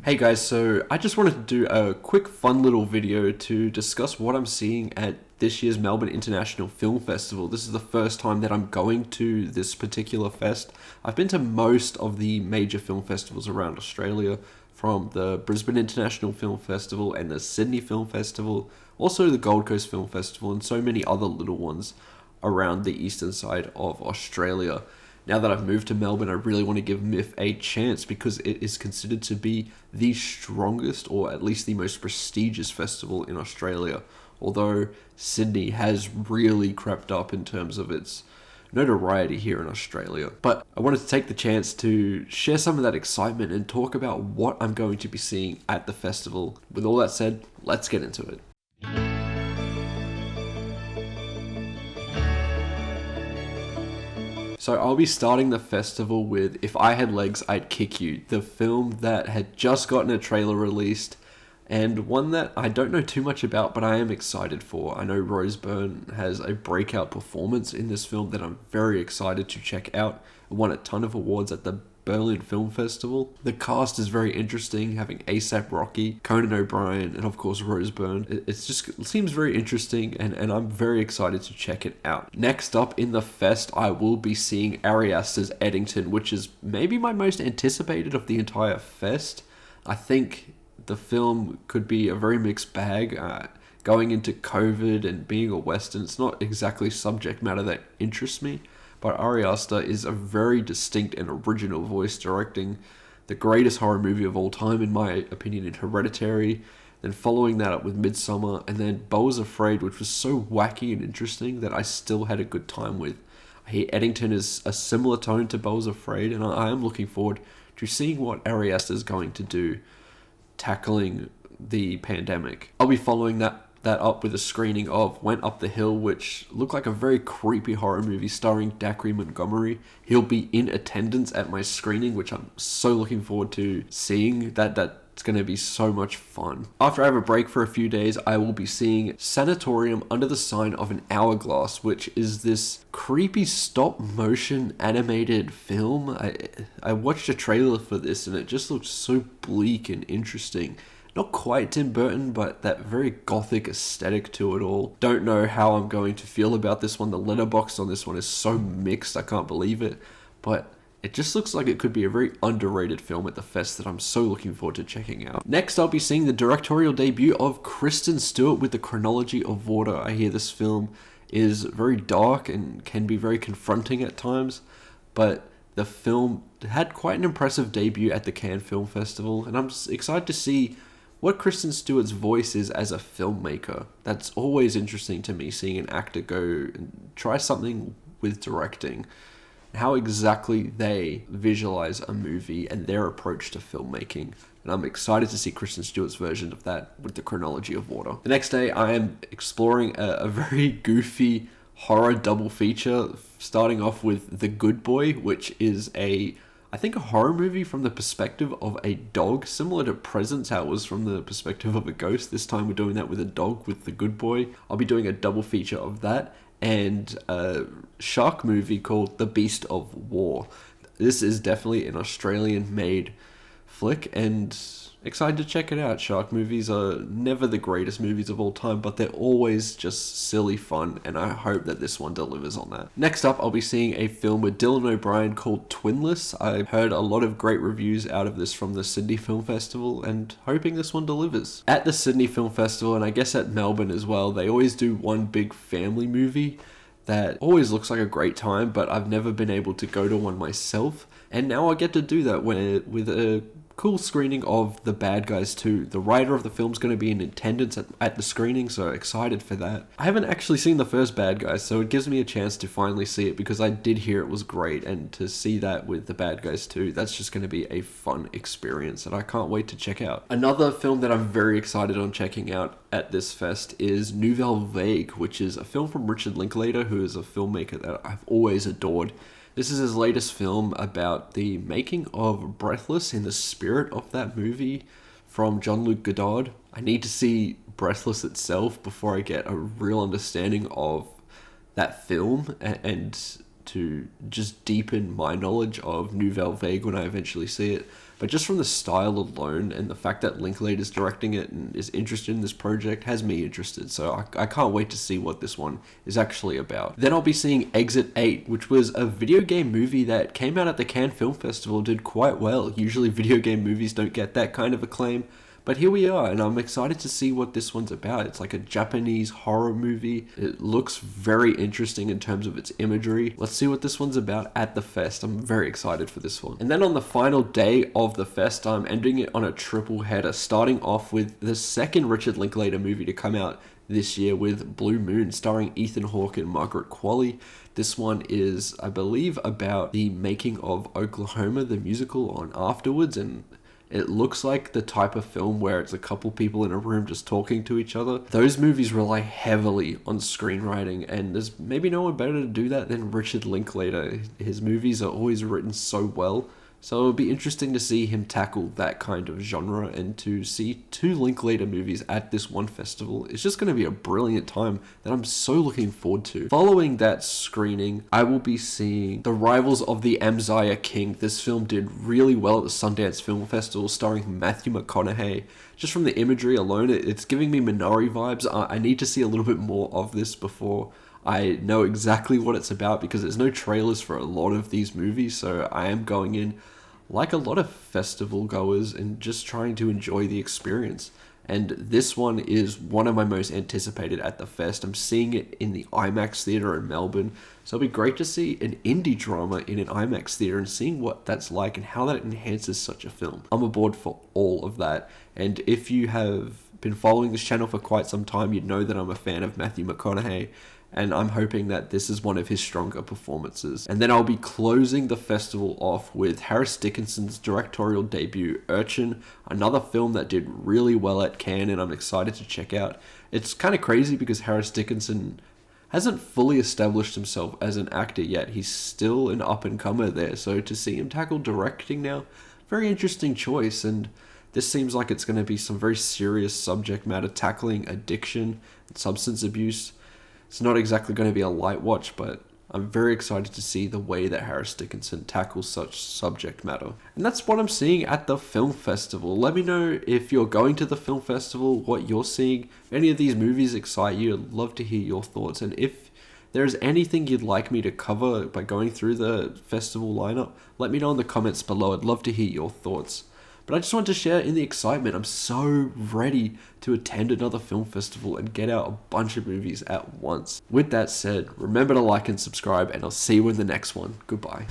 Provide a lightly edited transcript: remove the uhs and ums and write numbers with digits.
Hey guys, so I just wanted to do a quick fun little video to discuss what I'm seeing at this year's Melbourne International Film Festival. This is the first time that I'm going to this particular fest. I've been to most of the major film festivals around Australia, from the Brisbane International Film Festival and the Sydney Film Festival, also the Gold Coast Film Festival, and so many other little ones around the eastern side of Australia. Now that I've moved to Melbourne, I really want to give MIF a chance because it is considered to be the strongest, or at least the most prestigious festival in Australia. Although Sydney has really crept up in terms of its notoriety here in Australia. But I wanted to take the chance to share some of that excitement and talk about what I'm going to be seeing at the festival. With all that said, let's get into it. So I'll be starting the festival with If I Had Legs, I'd Kick You, the film that had just gotten a trailer released, and one that I don't know too much about, but I am excited for. I know Rose Byrne has a breakout performance in this film that I'm very excited to check out. It won a ton of awards at the Berlin Film Festival. The cast is very interesting, having A$AP Rocky, Conan O'Brien, and of course Rose Byrne. It seems very interesting, and I'm very excited to check it out. Next up in the fest, I will be seeing Ari Aster's Eddington, which is maybe my most anticipated of the entire fest. I think the film could be a very mixed bag. Going into COVID and being a Western, it's not exactly subject matter that interests me. But Ari Aster is a very distinct and original voice, directing the greatest horror movie of all time, in my opinion, in Hereditary, then following that up with Midsommar, and then Beau is Afraid, which was so wacky and interesting that I still had a good time with. I hear Eddington is a similar tone to Beau is Afraid, and I am looking forward to seeing what Ari Aster is going to do tackling the pandemic. I'll be following that up with a screening of Went Up the Hill, which looked like a very creepy horror movie starring Dacre Montgomery. He'll be in attendance at my screening, which I'm so looking forward to seeing. That's going to be so much fun. After I have a break for a few days, I will be seeing Sanatorium Under the Sign of an Hourglass, which is this creepy stop motion animated film. I watched a trailer for this and it just looked so bleak and interesting. Not quite Tim Burton, but that very gothic aesthetic to it all. Don't know how I'm going to feel about this one. The letterbox on this one is so mixed, I can't believe it. But it just looks like it could be a very underrated film at the fest that I'm so looking forward to checking out. Next, I'll be seeing the directorial debut of Kristen Stewart with the Chronology of Water. I hear this film is very dark and can be very confronting at times, but the film had quite an impressive debut at the Cannes Film Festival, and I'm excited to see what Kristen Stewart's voice is as a filmmaker. That's always interesting to me, seeing an actor go and try something with directing. How exactly they visualize a movie and their approach to filmmaking. And I'm excited to see Kristen Stewart's version of that with the Chronology of Water. The next day, I am exploring a very goofy horror double feature, starting off with The Good Boy, which is I think a horror movie from the perspective of a dog, similar to Presence, how it was from the perspective of a ghost. This time we're doing that with a dog, with The Good Boy. I'll be doing a double feature of that and a shark movie called The Beast of War. This is definitely an Australian-made flick, and excited to check it out. Shark movies are never the greatest movies of all time, but they're always just silly fun, and I hope that this one delivers on that. Next up, I'll be seeing a film with Dylan O'Brien called Twinless. I've heard a lot of great reviews out of this from the Sydney Film Festival, and hoping this one delivers. At the Sydney Film Festival, and I guess at Melbourne as well, they always do one big family movie that always looks like a great time, but I've never been able to go to one myself, and now I get to do that with a cool screening of The Bad Guys 2. The writer of the film's going to be in attendance at the screening, so excited for that. I haven't actually seen the first Bad Guys, so it gives me a chance to finally see it because I did hear it was great, and to see that with The Bad Guys 2, that's just going to be a fun experience that I can't wait to check out. Another film that I'm very excited on checking out at this fest is Nouvelle, which is a film from Richard Linklater, who is a filmmaker that I've always adored. This is his latest film about the making of Breathless in the spirit of that movie from Jean-Luc Godard. I need to see Breathless itself before I get a real understanding of that film and to just deepen my knowledge of Nouvelle Vague when I eventually see it. but just from the style alone and the fact that Linklater is directing it and is interested in this project has me interested. So I can't wait to see what this one is actually about. Then I'll be seeing Exit 8, which was a video game movie that came out at the Cannes Film Festival, did quite well. Usually video game movies don't get that kind of acclaim, but here we are, and I'm excited to see what this one's about. It's like a Japanese horror movie. It looks very interesting in terms of its imagery. Let's see what this one's about at the fest. I'm very excited for this one. And then on the final day of the fest, I'm ending it on a triple header, starting off with the second Richard Linklater movie to come out this year with Blue Moon, starring Ethan Hawke and Margaret Qualley. This one is, I believe, about the making of Oklahoma, the musical, on Afterwards, and it looks like the type of film where it's a couple people in a room just talking to each other. Those movies rely heavily on screenwriting, and there's maybe no one better to do that than Richard Linklater. His movies are always written so well. So it'll be interesting to see him tackle that kind of genre, and to see two Linklater movies at this one festival. It's just going to be a brilliant time that I'm so looking forward to. Following that screening, I will be seeing The Rivals of the Amziah King. This film did really well at the Sundance Film Festival, starring Matthew McConaughey. Just from the imagery alone, it's giving me Minari vibes. I need to see a little bit more of this before I know exactly what it's about, because there's no trailers for a lot of these movies, so I am going in like a lot of festival goers and just trying to enjoy the experience. And this one is one of my most anticipated at the fest. I'm seeing it in the IMAX theater in Melbourne, so it'll be great to see an indie drama in an IMAX theater and seeing what that's like and how that enhances such a film. I'm aboard for all of that, and if you have been following this channel for quite some time, you'd know that I'm a fan of Matthew McConaughey, and I'm hoping that this is one of his stronger performances. And then I'll be closing the festival off with Harris Dickinson's directorial debut, Urchin, another film that did really well at Cannes and I'm excited to check out. It's kind of crazy because Harris Dickinson hasn't fully established himself as an actor yet. He's still an up-and-comer there, so to see him tackle directing now, very interesting choice. And this seems like it's going to be some very serious subject matter, tackling addiction and substance abuse. It's not exactly going to be a light watch, but I'm very excited to see the way that Harris Dickinson tackles such subject matter. And that's what I'm seeing at the film festival. Let me know if you're going to the film festival, what you're seeing. If any of these movies excite you, I'd love to hear your thoughts. And if there's anything you'd like me to cover by going through the festival lineup, let me know in the comments below. I'd love to hear your thoughts. But I just want to share in the excitement. I'm so ready to attend another film festival and get out a bunch of movies at once. With that said, remember to like and subscribe, and I'll see you in the next one. Goodbye.